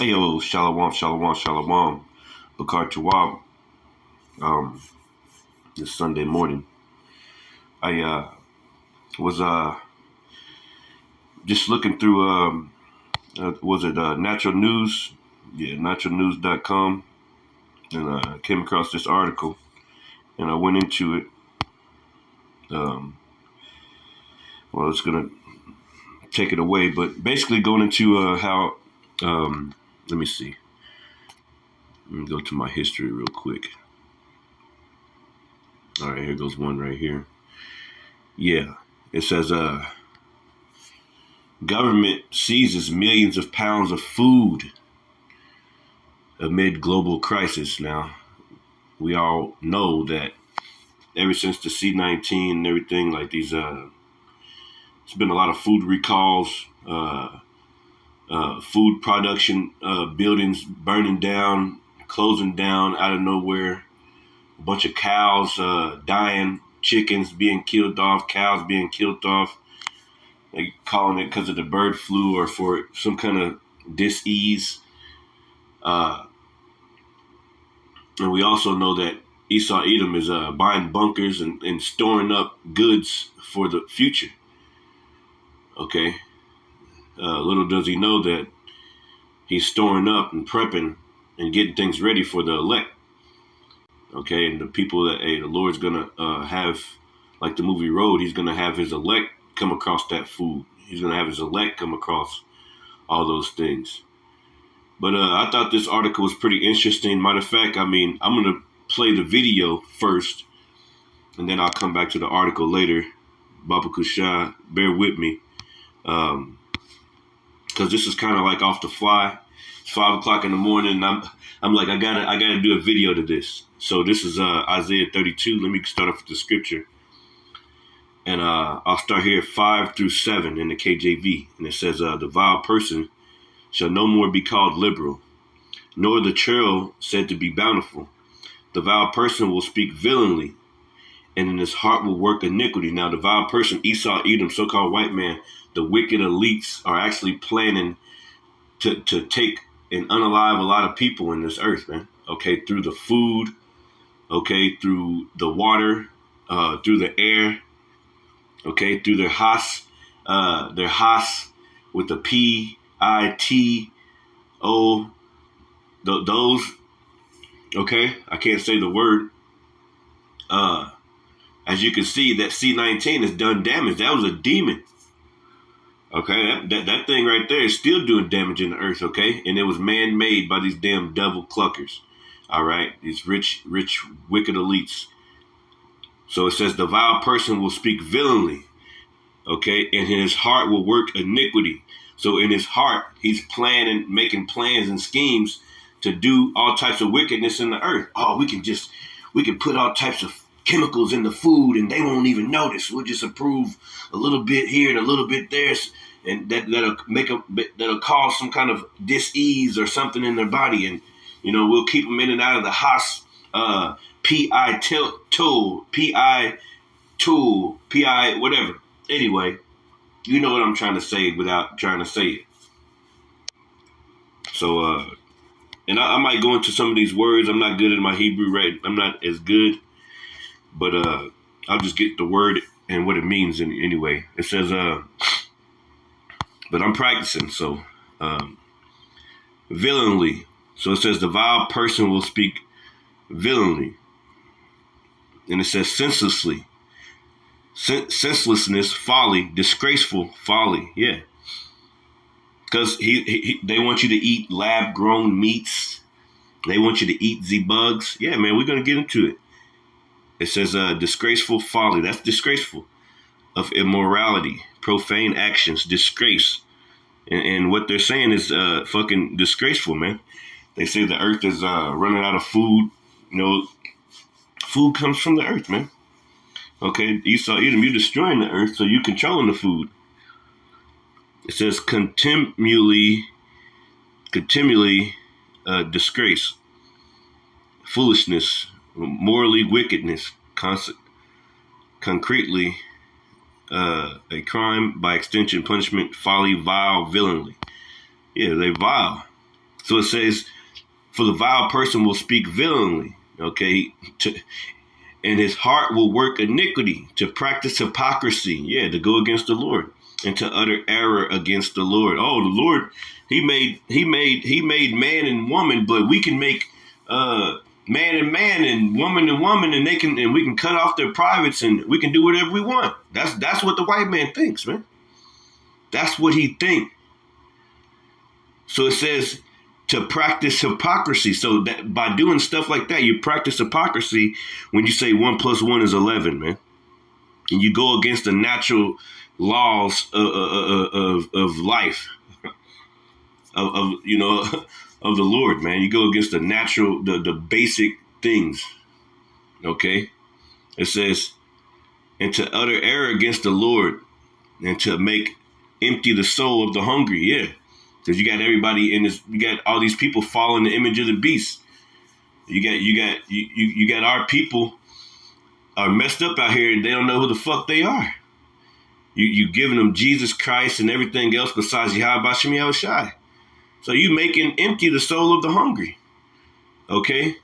Hey yo, shalom, shalom, shalom. Bakar Tawab. Um, this Sunday morning, I was just looking through was it Natural News? Yeah, naturalnews.com, and I came across this article, and I went into it. Um, well, it's gonna take it away, but basically going into how. Let me see. Let me go to my history real quick. All right, here goes one right here. Yeah, it says government seizes millions of pounds of food amid global crisis. Now, we all know that ever since the C-19 and everything, like these, there's been a lot of food recalls, food production buildings burning down, closing down out of nowhere, a bunch of cows dying, chickens being killed off, cows being killed off. They calling it because of the bird flu or for some kind of dis-ease. And we also know that Esau Edom is buying bunkers and storing up goods for the future. Okay. Little does he know that he's storing up and prepping and getting things ready for the elect. Okay. And the people that, hey, the Lord's going to have, like the movie Road, he's going to have his elect come across that food. He's going to have his elect come across all those things. But I thought this article was pretty interesting. Matter of fact, I mean, I'm going to play the video first, and then I'll come back to the article later. Baba Kusha, bear with me, because this is kind of like off the fly. It's 5 o'clock in the morning, and I'm like, I gotta do a video to this. So this is Isaiah 32. Let me start off with the scripture, and I'll start here 5 through 7 in the KJV, and it says, "The vile person shall no more be called liberal, nor the churl said to be bountiful. The vile person will speak villainly, and in his heart will work iniquity." Now, the vile person, Esau, Edom, so-called white man, the wicked elites are actually planning to take and unalive a lot of people in this earth, man. Okay, through the food, okay, through the water, through the air, okay, through their has with the PITO, those, okay, I can't say the word. As you can see, that C-19 has done damage. That was a demon. Okay, that thing right there is still doing damage in the earth, okay? And it was man-made by these damn devil cluckers, all right? These rich, wicked elites. So it says, the vile person will speak villainly, okay? And his heart will work iniquity. So in his heart, he's planning, making plans and schemes to do all types of wickedness in the earth. Oh, we can put all types of chemicals in the food and they won't even notice. We'll just approve a little bit here and a little bit there, and that'll cause some kind of dis-ease or something in their body, and we'll keep them in and out of the house. PI whatever. Anyway, you know what I'm trying to say without trying to say it. So and I might go into some of these words. I'm not good at my Hebrew, right? I'm not as good. But I'll just get the word and what it means anyway. It says, but I'm practicing, so villainly. So it says the vile person will speak villainly. And it says senselessly. Senselessness, folly, disgraceful folly. Yeah. Because they want you to eat lab-grown meats. They want you to eat bugs. Yeah, man, we're going to get into it. It says disgraceful folly. That's disgraceful. Of immorality, profane actions, disgrace. And what they're saying is fucking disgraceful, man. They say the earth is running out of food. Food comes from the earth, man. Okay, Esau, Edom, you're destroying the earth, so you're controlling the food. It says continually disgrace, foolishness, morally wickedness, concretely a crime, by extension punishment, folly, vile, villainly. Yeah, they vile. So it says, for the vile person will speak villainy, okay, and his heart will work iniquity, to practice hypocrisy, yeah, to go against the Lord, and to utter error against the Lord. Oh, the Lord, he made man and woman, but we can make man and woman, and we can cut off their privates, and we can do whatever we want. That's what the white man thinks, man. That's what he thinks. So it says to practice hypocrisy. So that by doing stuff like that, you practice hypocrisy when you say 1 + 1 is 11, man. And you go against the natural laws of life, of you know, of the Lord, man. You go against the natural, the basic things. Okay? It says, and to utter error against the Lord, and to make empty the soul of the hungry, yeah. Because you got everybody in this, you got all these people following the image of the beast. You got our people are messed up out here, and they don't know who the fuck they are. You giving them Jesus Christ and everything else besides Yahweh Bashem Yahushai. So you making empty the soul of the hungry. Okay?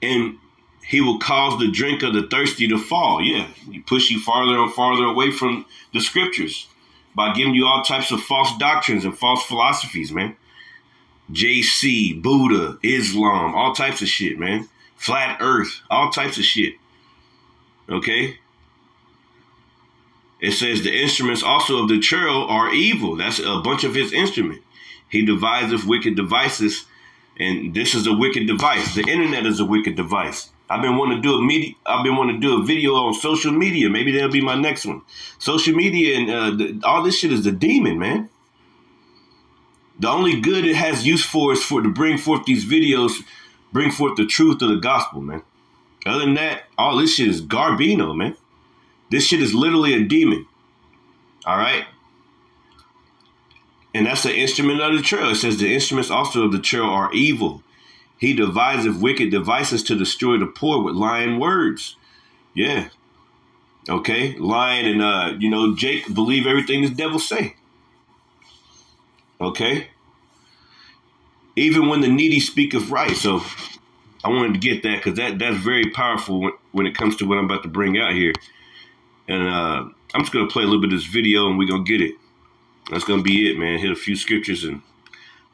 And he will cause the drink of the thirsty to fall. Yeah, he push you farther and farther away from the scriptures by giving you all types of false doctrines and false philosophies, man. JC, Buddha, Islam, all types of shit, man. Flat earth, all types of shit. Okay? It says the instruments also of the churl are evil. That's a bunch of his instrument. He deviseth wicked devices, and this is a wicked device. The internet is a wicked device. I've been wanting to do a video on social media. Maybe that'll be my next one. Social media and all this shit is the demon, man. The only good it has use for is to bring forth these videos, bring forth the truth of the gospel, man. Other than that, all this shit is garbino, man. This shit is literally a demon. All right? And that's the instrument of the churl. It says the instruments also of the churl are evil. He deviseth wicked devices to destroy the poor with lying words. Yeah. Okay? Lying and, Jake believe everything this devil say. Okay? Even when the needy speaketh right. So I wanted to get that because that's very powerful when it comes to what I'm about to bring out here. And I'm just going to play a little bit of this video and we're going to get it. That's going to be it, man. Hit a few scriptures and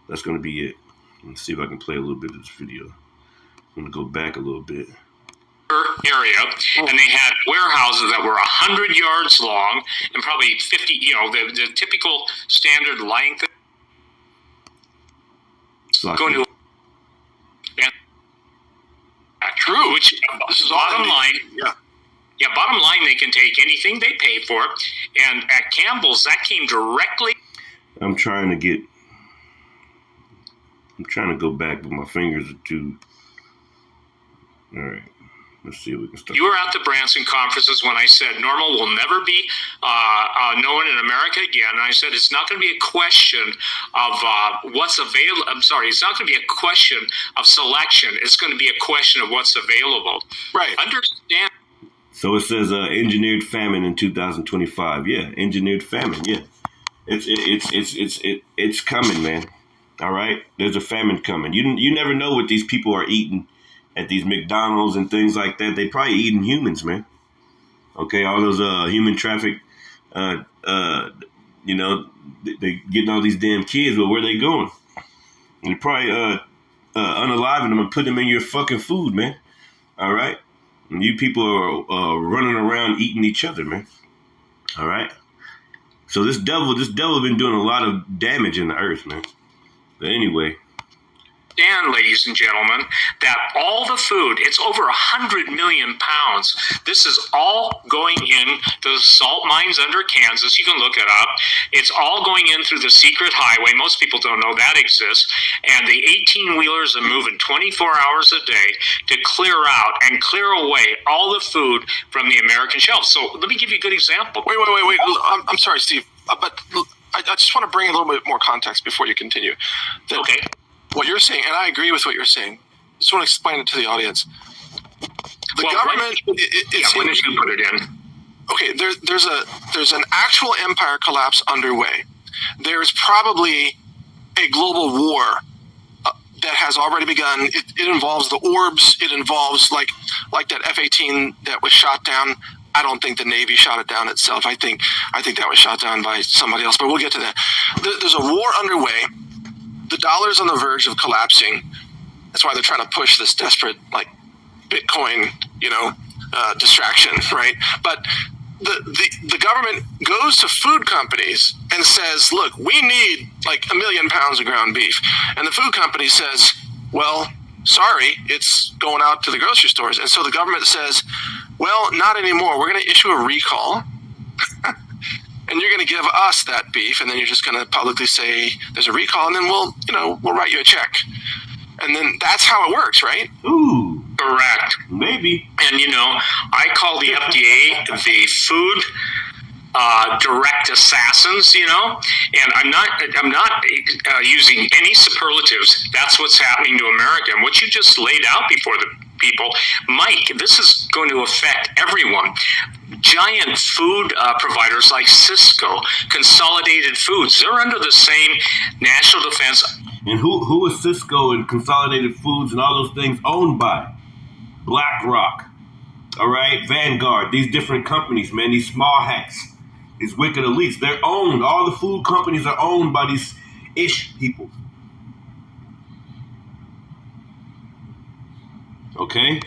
that's going to be it. Let's see if I can play a little bit of this video. I'm going to go back a little bit. Area, and they had warehouses that were 100 yards long and probably 50, the typical standard length. Going to true, which this is bottom line. Yeah, bottom line, they can take anything they pay for it. And at Campbell's, that came directly. I'm trying to go back, but my fingers are too. All right. Let's see if we can start. You were at the Branson conferences when I said normal will never be known in America again. And I said it's not going to be a question of what's available. I'm sorry, it's not going to be a question of selection. It's going to be a question of what's available. Right. Understand. So it says engineered famine in 2025. Yeah, engineered famine. Yeah, it's coming, man. All right, there's a famine coming. You never know what these people are eating at these McDonald's and things like that. They probably eating humans, man. Okay, all those human traffic, they getting all these damn kids, but where they going? They probably unaliving them and put them in your fucking food, man. All right, and you people are running around eating each other, man. All right. So this devil been doing a lot of damage in the earth, man. But anyway. Understand, ladies and gentlemen, that all the food, it's over 100 million pounds. This is all going in the salt mines under Kansas. You can look it up. It's all going in through the secret highway. Most people don't know that exists. And the 18-wheelers are moving 24 hours a day to clear out and clear away all the food from the American shelves. So let me give you a good example. Wait. I'm sorry, Steve, but I just want to bring a little bit more context before you continue. Okay. What you're saying, and I agree with what you're saying. I just want to explain it to the audience. The government is. When did you put it in? Okay, there's an actual empire collapse underway. There's probably a global war that has already begun. It involves the orbs. It involves like that F-18 that was shot down. I don't think the Navy shot it down itself. I think that was shot down by somebody else, but we'll get to that. There's a war underway. The dollar's on the verge of collapsing. That's why they're trying to push this desperate, like, Bitcoin, distraction, right? But the government goes to food companies and says, look, we need like 1 million pounds of ground beef. And the food company says, well, sorry, it's going out to the grocery stores. And so the government says, well, not anymore. We're going to issue a recall. And you're going to give us that beef. And then you're just going to publicly say there's a recall. And then we'll write you a check. And then that's how it works, right? Ooh. Correct. Maybe. And, I call the FDA the food direct assassins, and I'm not using any superlatives. That's what's happening to America. And what you just laid out before the people, Mike, this is going to affect everyone. Giant food providers like Cisco, Consolidated Foods, they're under the same national defense. And who is Cisco and Consolidated Foods and all those things owned by? BlackRock, all right, Vanguard, these different companies, man, these small hats, these wicked elites, they're owned. All the food companies are owned by these ish people. Okay?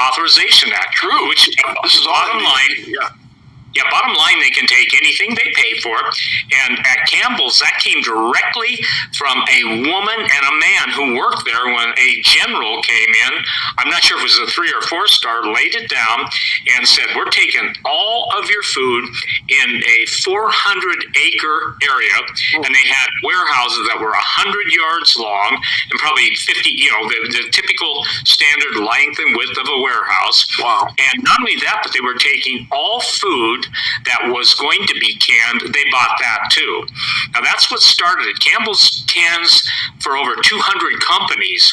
Authorization Act, true, which this is bottom line. Yeah, bottom line, they can take anything they pay for. And at Campbell's, that came directly from a woman and a man who worked there when a general came in. I'm not sure if it was a 3 or 4 star, laid it down and said, we're taking all of your food in a 400-acre area. And they had warehouses that were 100 yards long and probably 50, the typical standard length and width of a warehouse. Wow. And not only that, but they were taking all food that was going to be canned. They bought that too. Now that's what started it. Campbell's cans for over 200 companies.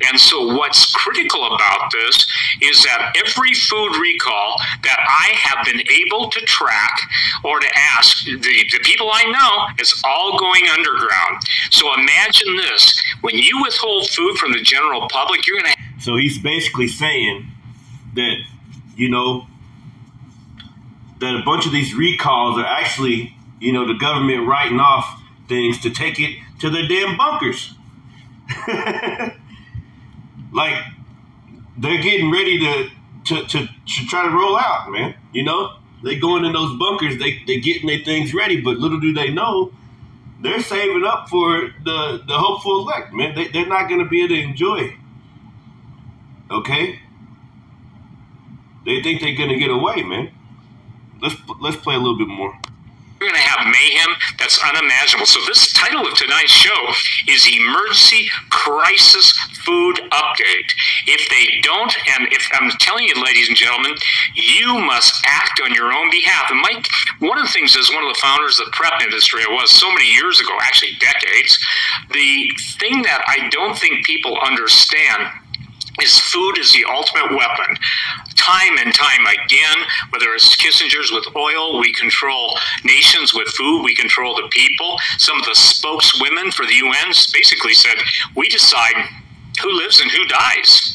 And so what's critical about this is that every food recall that I have been able to track or to ask, the people I know, it's all going underground. So imagine this. When you withhold food from the general public, you're going to... So he's basically saying that, that a bunch of these recalls are actually, the government writing off things to take it to their damn bunkers. Like, they're getting ready to try to roll out, man. They going in those bunkers, they getting their things ready, but little do they know, they're saving up for the hopeful elect, man. They're not going to be able to enjoy it. Okay? They think they're going to get away, man. Let's play a little bit more. We're going to have mayhem that's unimaginable. So this title of tonight's show is Emergency Crisis Food Update. If they don't, and if I'm telling you, ladies and gentlemen, you must act on your own behalf. And Mike, one of the things as one of the founders of the prep industry, I was so many years ago, actually decades, the thing that I don't think people understand is food is the ultimate weapon. Time and time again, whether it's Kissinger's with oil, we control nations with food, we control the people. Some of the spokeswomen for the UN basically said, we decide who lives and who dies.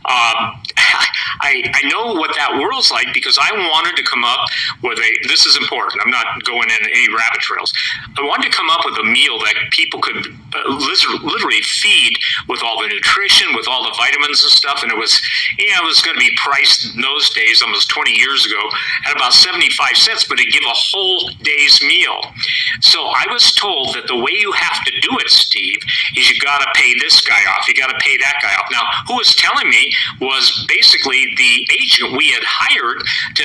I know what that world's like because I wanted to come up with this is important, I'm not going in any rabbit trails. I wanted to come up with a meal that people could literally feed with all the nutrition, with all the vitamins and stuff, and it was going to be priced in those days, almost 20 years ago, at about 75 cents, but it'd give a whole day's meal. So I was told that the way you have to do it, Steve, is you got to pay this guy off, you got to pay that guy off. Now, who was telling me was basically the agent we had hired to,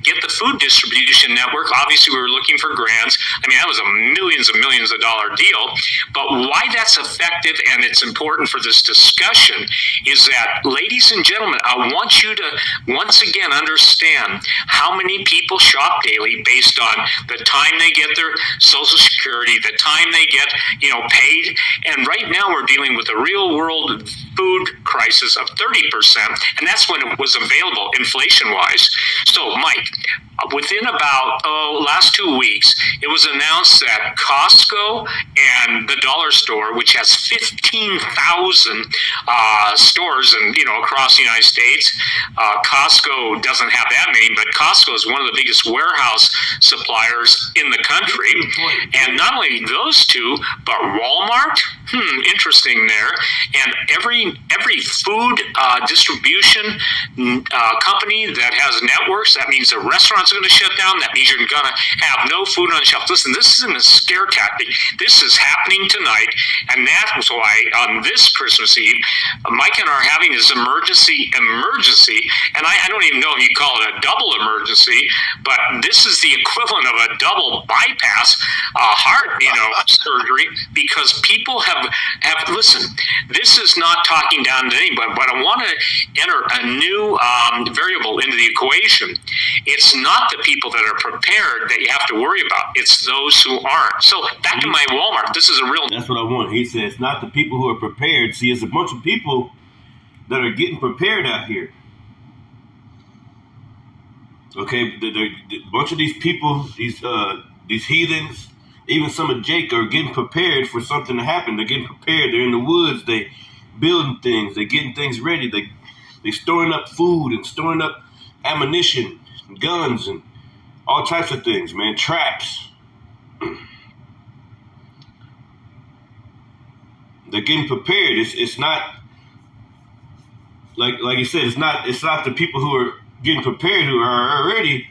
get the food distribution network. Obviously, we were looking for grants. I mean, that was a millions and millions of dollar deal. But why that's effective and it's important for this discussion is that, ladies and gentlemen, I want you to once again understand how many people shop daily based on the time they get their Social Security, the time they get, paid. And right now we're dealing with a real world food crisis of 30%, and that's when it was available inflation-wise. So, Mike, within about last 2 weeks, it was announced that Costco and the dollar store, which has 15,000 stores and across the United States, Costco doesn't have that many, but Costco is one of the biggest warehouse suppliers in the country. And not only those two, but Walmart, interesting there, and every food distribution company that has networks. That means the restaurants are going to shut down. That means you're going to have no food on the shelf. Listen, this isn't a scare tactic. This is happening tonight, and that's why on this Christmas Eve, Mike and I are having this emergency, and I don't even know if you call it a double emergency, but this is the equivalent of a double bypass heart, surgery, because people have listen. This is not talking down to anybody, but I want to enter a new variable into the equation. It's not the people that are prepared that you have to worry about. It's those who aren't. So back to my Walmart. This is a real. That's what I want. He says it's not the people who are prepared. See, it's a bunch of people that are getting prepared out here. Okay, a bunch of these people, these heathens, even some of Jake are getting prepared for something to happen. They're getting prepared. They're in the woods. They building things. They're getting things ready. They storing up food and storing up ammunition, and guns, and all types of things, man. Traps. They're getting prepared. It's not like you said. It's not the people who are getting prepared who are already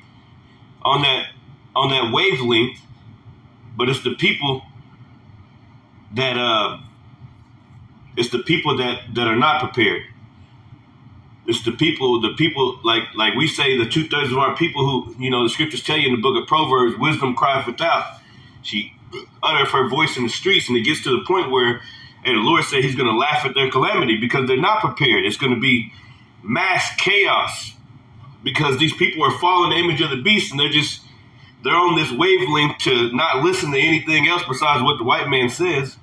on that wavelength, but it's the people that are not prepared. It's the people like we say, the 2/3 of our people who, the scriptures tell you in the book of Proverbs, wisdom crieth without. She uttereth her voice in the streets, and it gets to the point where, the Lord said he's going to laugh at their calamity because they're not prepared. It's going to be mass chaos because these people are following the image of the beast, and they're on this wavelength to not listen to anything else besides what the white man says.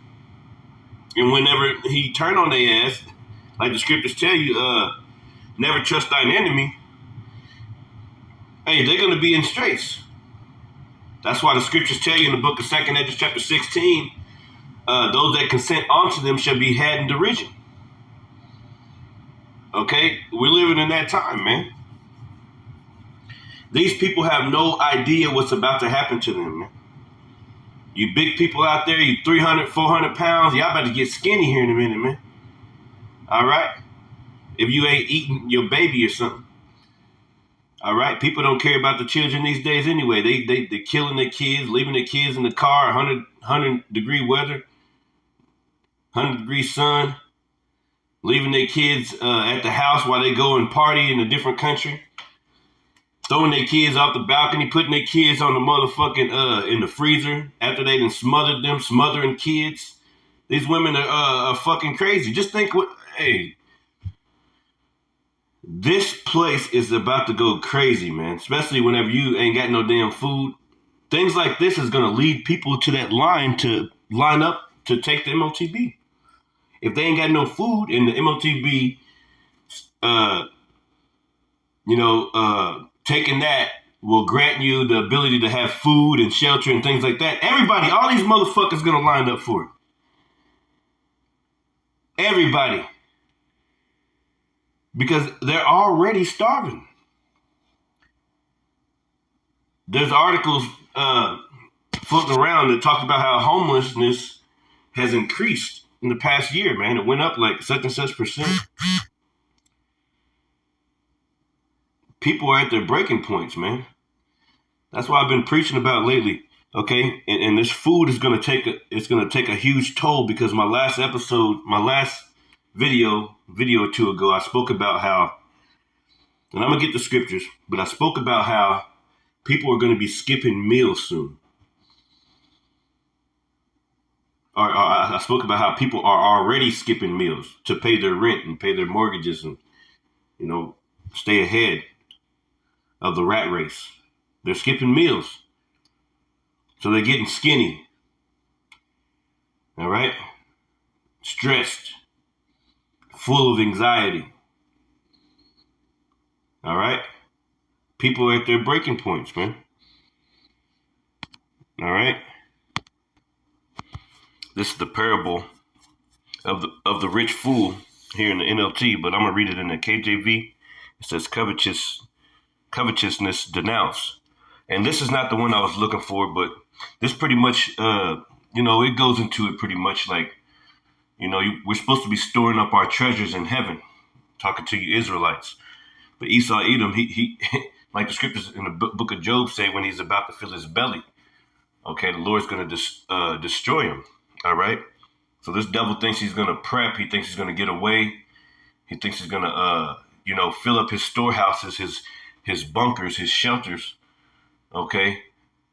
And whenever he turn on their ass, like the scriptures tell you, never trust thine enemy, hey, they're going to be in straits. That's why the scriptures tell you in the book of 2 Esdras chapter 16, those that consent unto them shall be had in derision. Okay? We're living in that time, man. These people have no idea what's about to happen to them, man. You big people out there, you 300, 400 pounds, y'all about to get skinny here in a minute, man. All right? If you ain't eating your baby or something. All right? People don't care about the children these days anyway. They're killing their kids, leaving their kids in the car, 100-degree weather, 100-degree sun, leaving their kids at the house while they go and party in a different country. Throwing their kids off the balcony, putting their kids on the motherfucking in the freezer after they done smothered them, smothering kids. These women are fucking crazy. Just think this place is about to go crazy, man. Especially whenever you ain't got no damn food. Things like this is gonna lead people to that line to line up to take the MOTB. If they ain't got no food and the MOTB, taking that will grant you the ability to have food and shelter and things like that. Everybody, all these motherfuckers gonna line up for it. Everybody. Because they're already starving. There's articles floating around that talk about how homelessness has increased in the past year, man. It went up like such and such percent. People are at their breaking points, man. That's what I've been preaching about lately. Okay, and this food is gonna take a huge toll because my last video or two ago, I spoke about how, and I'm gonna get the scriptures, but I spoke about how people are gonna be skipping meals soon. Or I spoke about how people are already skipping meals to pay their rent and pay their mortgages and, stay ahead of the rat race. They're skipping meals. So they're getting skinny. All right? Stressed. Full of anxiety. All right? People are at their breaking points, man. All right. This is the parable of the rich fool here in the NLT, but I'm gonna read it in the KJV. It says covetousness denounce. And this is not the one I was looking for, but this pretty much, it goes into it pretty much like, we're supposed to be storing up our treasures in heaven, talking to you Israelites. But Esau Edom, he like the scriptures in the book of Job say, when he's about to fill his belly, okay, the Lord's going to destroy him. All right. So this devil thinks he's going to prep. He thinks he's going to get away. He thinks he's going to, fill up his storehouses, his bunkers, his shelters. Okay.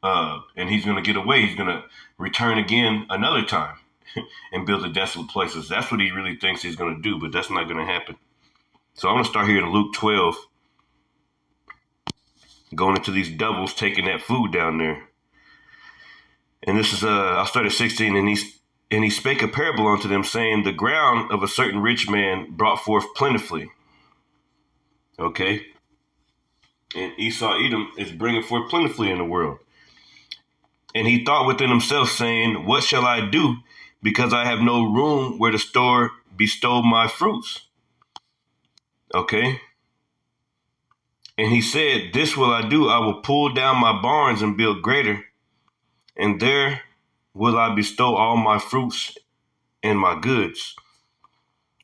And he's going to get away. He's going to return again another time and build the desolate places. That's what he really thinks he's going to do, but that's not going to happen. So I'm going to start here in Luke 12, going into these devils taking that food down there. And this is, I'll start at 16, and he spake a parable unto them, saying, the ground of a certain rich man brought forth plentifully. Okay. And Esau Edom is bringing forth plentifully in the world. And he thought within himself, saying, what shall I do? Because I have no room where to bestow my fruits. Okay. And he said, this will I do. I will pull down my barns and build greater. And there will I bestow all my fruits and my goods.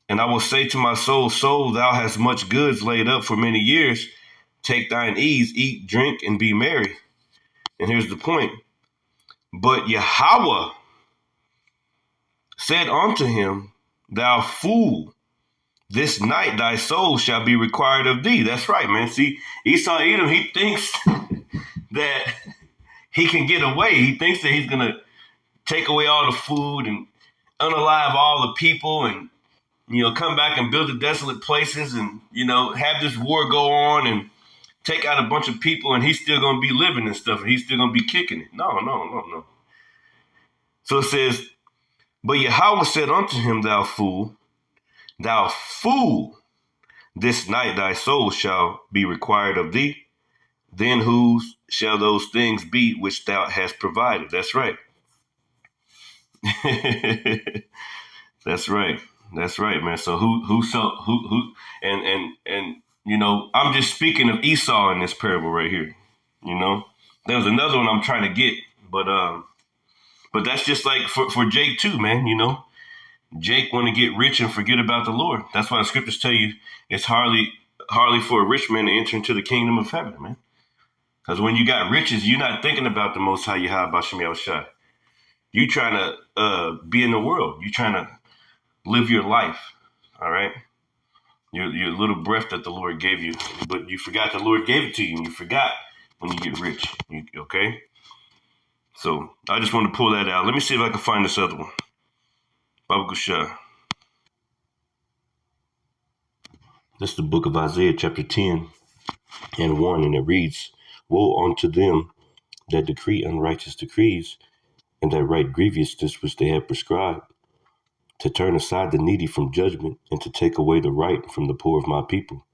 And I will say to my soul, soul, thou hast much goods laid up for many years. Take thine ease, eat, drink, and be merry. And here's the point. But Yahweh said unto him, thou fool, this night thy soul shall be required of thee. That's right, man. See, Esau Edom, he thinks that he can get away. He thinks that he's going to take away all the food and unalive all the people and, come back and build the desolate places and, have this war go on and take out a bunch of people, and he's still going to be living and stuff, and he's still going to be kicking it. No. So it says, but Yahweh said unto him, thou fool, this night thy soul shall be required of thee. Then whose shall those things be which thou hast provided? That's right. That's right. That's right, man. So who I'm just speaking of Esau in this parable right here. There was another one I'm trying to get, but that's just like for Jake too, man. Jake want to get rich and forget about the Lord. That's why the scriptures tell you it's hardly for a rich man to enter into the kingdom of heaven, man. Because when you got riches, you're not thinking about the Most High Yahweh B'Shem Yahushua. You trying to be in the world. You trying to live your life. All right. Your little breath that the Lord gave you, but you forgot the Lord gave it to you, and you forgot when you get rich. Okay. So I just want to pull that out. Let me see if I can find this other one. Baba Gusha. This is the book of Isaiah, chapter 10 and 1, and it reads, woe unto them that decree unrighteous decrees, and that write grievousness which they have prescribed, to turn aside the needy from judgment, and to take away the right from the poor of my people,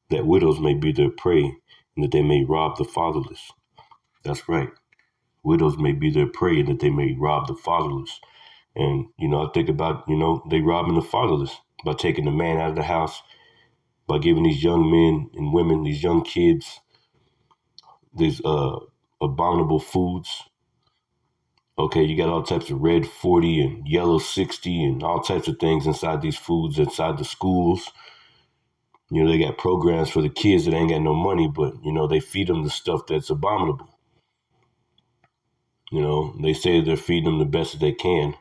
that widows may be their prey, and that they may rob the fatherless. That's right. Widows may be their prey, and that they may rob the fatherless. And, I think about, they robbing the fatherless by taking the man out of the house, by giving these young men and women, these young kids, these abominable foods. Okay, you got all types of red 40 and yellow 60 and all types of things inside these foods, inside the schools. They got programs for the kids that ain't got no money, but, they feed them the stuff that's abominable. They say they're feeding them the best that they can,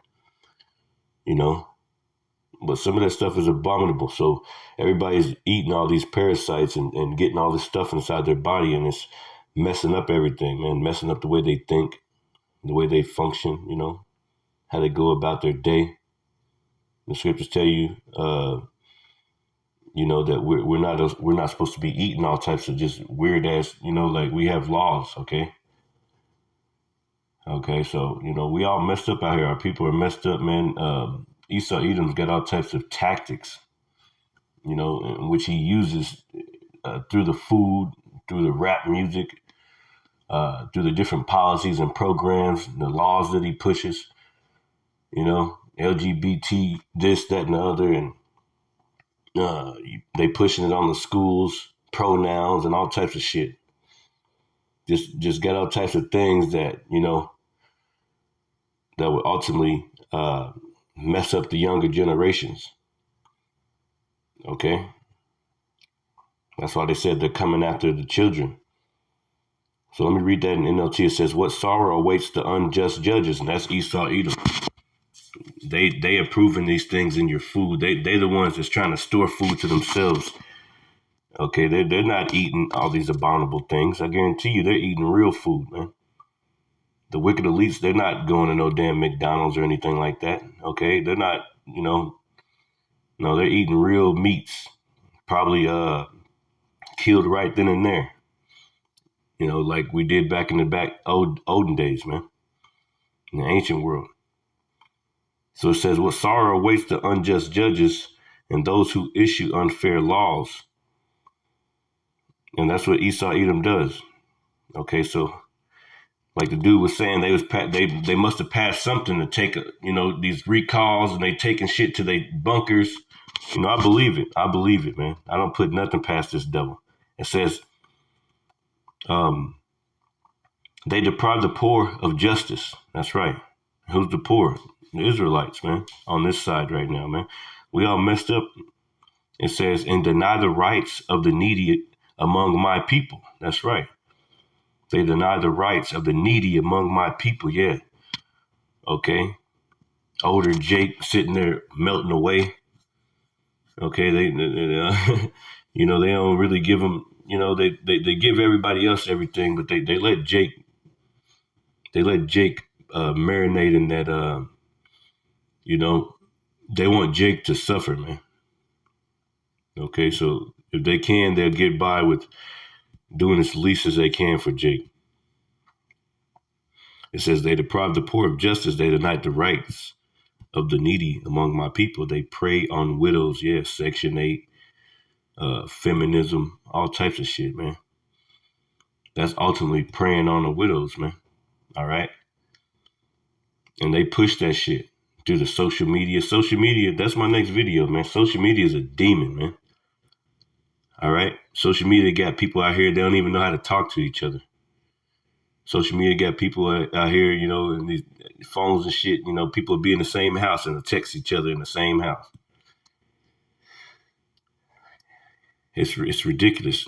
but some of that stuff is abominable. So everybody's eating all these parasites and getting all this stuff inside their body, and it's messing up everything, man, messing up the way they think, the way they function, how they go about their day. The scriptures tell you, that we're not supposed to be eating all types of just weird ass, like we have laws, okay? Okay, so, we all messed up out here. Our people are messed up, man. Esau Edom's got all types of tactics, in which he uses through the food, through the rap music, through the different policies and programs, the laws that he pushes, LGBT, this, that, and the other, and they pushing it on the schools, pronouns, and all types of shit. Just got all types of things that, that would ultimately mess up the younger generations. Okay? That's why they said they're coming after the children. So let me read that in NLT. It says, what sorrow awaits the unjust judges? And that's Esau Edom. They approving these things in your food. They the ones that's trying to store food to themselves. Okay, they're not eating all these abominable things. I guarantee you they're eating real food, man. The wicked elites, they're not going to no damn McDonald's or anything like that. Okay, they're not, no, they're eating real meats. Probably killed right then and there. Like we did back in the olden days, man, in the ancient world. So it says, what sorrow awaits the unjust judges and those who issue unfair laws. And that's what Esau Edom does. Okay, so like the dude was saying, they must have passed something to take, these recalls, and they taking shit to their bunkers. I believe it. I believe it, man. I don't put nothing past this devil. It says, they deprive the poor of justice. That's right. Who's the poor? The Israelites, man, on this side right now, man. We all messed up. It says, and deny the rights of the needy among my people. That's right. They deny the rights of the needy among my people. Yeah. Okay. Older Jake sitting there melting away. Okay. They they don't really give him, they give everybody else everything, but they let Jake marinate in that, they want Jake to suffer, man. Okay, so if they can, they'll get by with doing as least as they can for Jake. It says they deprive the poor of justice. They deny the rights of the needy among my people. They prey on widows. Yeah, Section 8, feminism, all types of shit, man. That's ultimately preying on the widows, man. All right? And they push that shit through the social media. Social media, that's my next video, man. Social media is a demon, man. All right? Social media got people out here, they don't even know how to talk to each other. Social media got people out here, in these phones and shit, people be in the same house and text each other in the same house. It's ridiculous.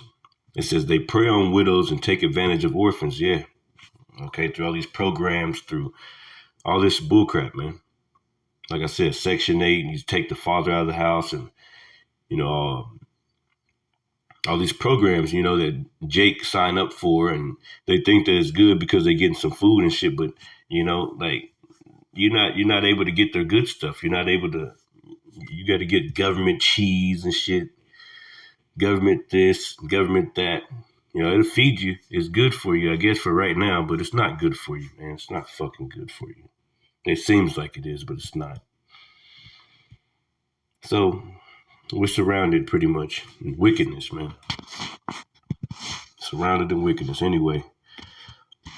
It says they prey on widows and take advantage of orphans. Yeah. Okay, through all these programs, through all this bullcrap, man. Like I said, Section 8, you take the father out of the house, and, all these programs, that Jake signed up for, and they think that it's good because they're getting some food and shit. But, like you're not able to get their good stuff. You're not able to, you got to get government cheese and shit, government this, government that. It'll feed you. It's good for you, I guess, for right now, but it's not good for you, man. It's not fucking good for you. It seems like it is, but it's not. So we're surrounded pretty much in wickedness, man. Surrounded in wickedness. Anyway,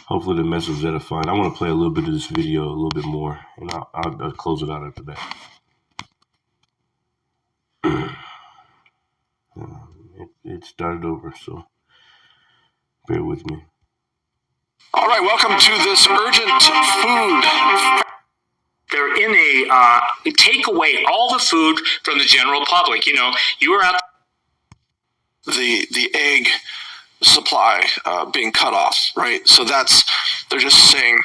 hopefully the message is edifying. I want to play a little bit of this video, a little bit more, and I'll close it out after that. It started over, so bear with me. All right, welcome to this urgent food. They're in a take away all the food from the general public. You were out. The egg supply being cut off, right? So they're just saying,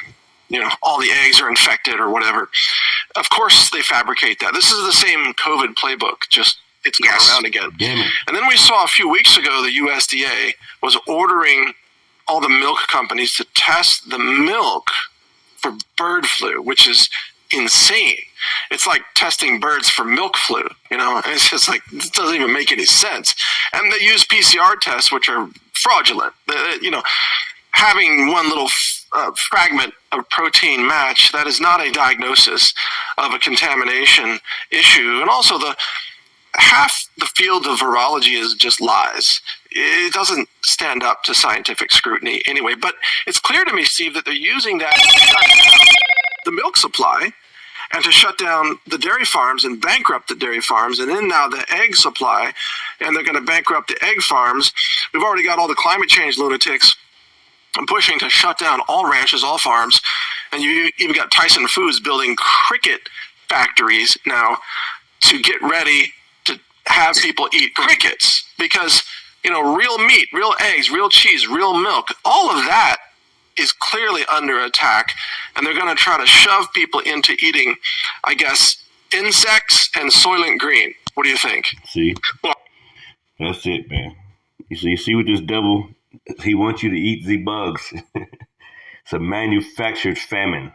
all the eggs are infected or whatever. Of course, they fabricate that. This is the same COVID playbook, just it's gone around again. And then we saw a few weeks ago the USDA was ordering all the milk companies to test the milk for bird flu, which is insane. It's like testing birds for milk flu, and it's just like, it doesn't even make any sense. And they use PCR tests, which are fraudulent. Having one little fragment of protein match, that is not a diagnosis of a contamination issue. And also half the field of virology is just lies. It doesn't stand up to scientific scrutiny anyway. But it's clear to me, Steve, that they're using that to shut down the milk supply and to shut down the dairy farms and bankrupt the dairy farms, and then now the egg supply, and they're going to bankrupt the egg farms. We've already got all the climate change lunatics pushing to shut down all ranches, all farms, and you even got Tyson Foods building cricket factories now to get ready to have people eat crickets, because real meat, real eggs, real cheese, real milk, all of that is clearly under attack, and they're going to try to shove people into eating, I guess, insects and Soylent Green. What do you think? See, that's it, man. You see with this devil, he wants you to eat the bugs. It's a manufactured famine,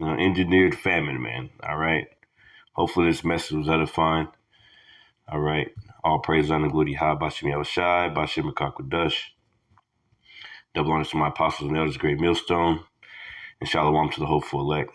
engineered famine, man. All right. Hopefully this message was edifying. All right. All praise on the glory high, Bashim Yahushai, Bashim Makakudash. Double honors to my apostles and elders, great millstone, and shalom to the hopeful elect.